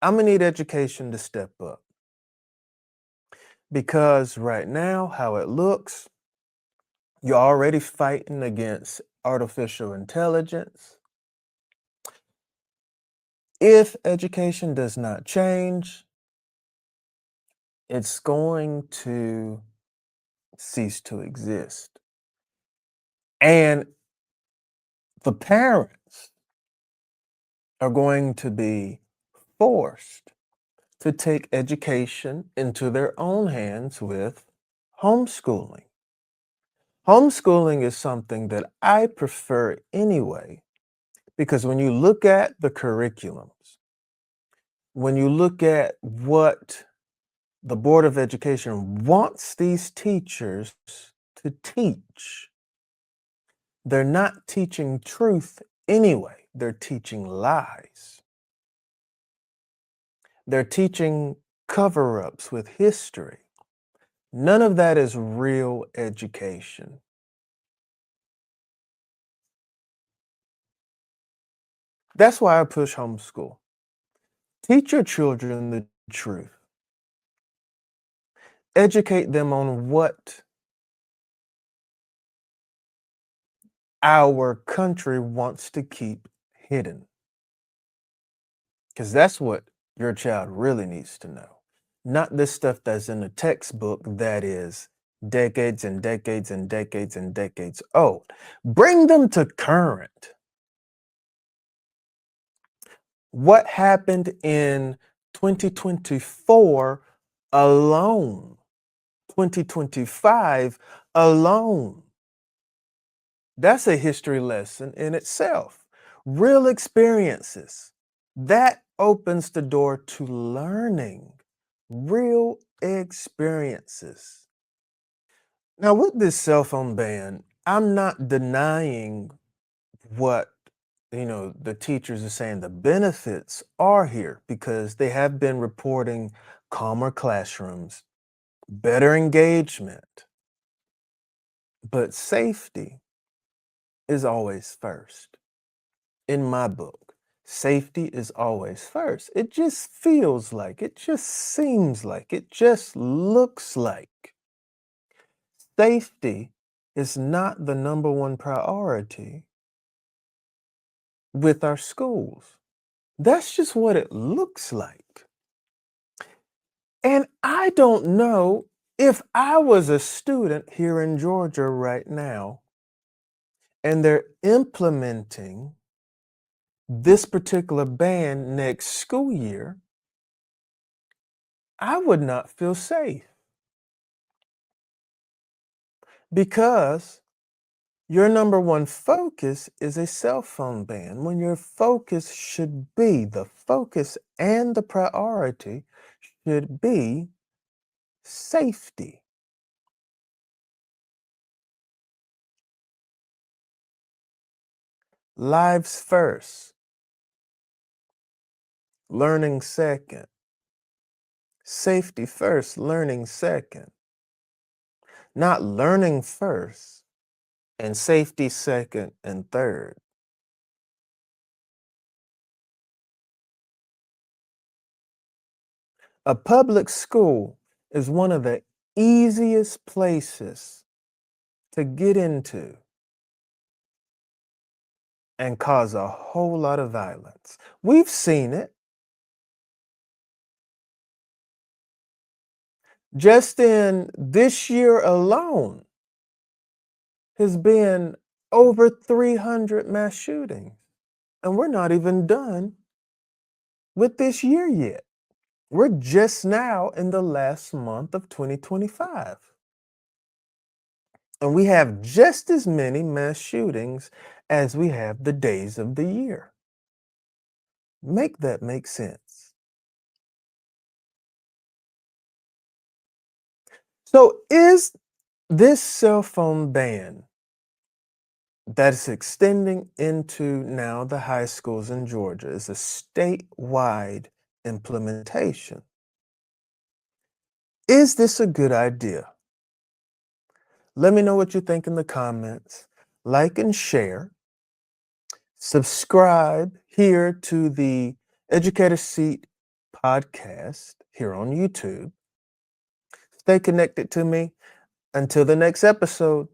I'm gonna need education to step up because right now, how it looks, you're already fighting against artificial intelligence. If education does not change, it's going to cease to exist. And the parents are going to be forced to take education into their own hands with homeschooling. Homeschooling is something that I prefer anyway, because when you look at the curriculums, when you look at what the Board of Education wants these teachers to teach, they're not teaching truth anyway, they're teaching lies. They're teaching cover ups with history. None of that is real education. That's why I push homeschool. Teach your children the truth. Educate them on what our country wants to keep hidden. Because that's what your child really needs to know. Not this stuff that's in the textbook that is decades and decades and decades and decades old. Bring them to current. What happened in 2024 alone? 2025 alone. That's a history lesson in itself. Real experiences. That opens the door to learning. Real experiences. Now, with this cell phone ban, I'm not denying what the teachers are saying the benefits are here because they have been reporting calmer classrooms, better engagement, but safety is always first. In my book, safety is always first. It just feels like, it just seems like, it just looks like safety is not the number one priority with our schools. That's just what it looks like. And I don't know if I was a student here in Georgia right now and they're implementing this particular ban next school year, I would not feel safe because your number one focus is a cell phone ban when your focus should be the focus and the priority should be safety. Lives first, learning second, safety first, learning second, not learning first and safety second and third. A public school is one of the easiest places to get into and cause a whole lot of violence. We've seen it. Just in this year alone has been over 300 mass shootings. And we're not even done with this year yet. We're just now in the last month of 2025. And we have just as many mass shootings as we have the days of the year. Make that make sense. So, is this cell phone ban that's extending into now the high schools in Georgia is a statewide implementation? Is this a good idea? Let me know what you think in the comments. Like and share. Subscribe here to the Educator Seat podcast here on YouTube. Stay connected to me. Until the next episode.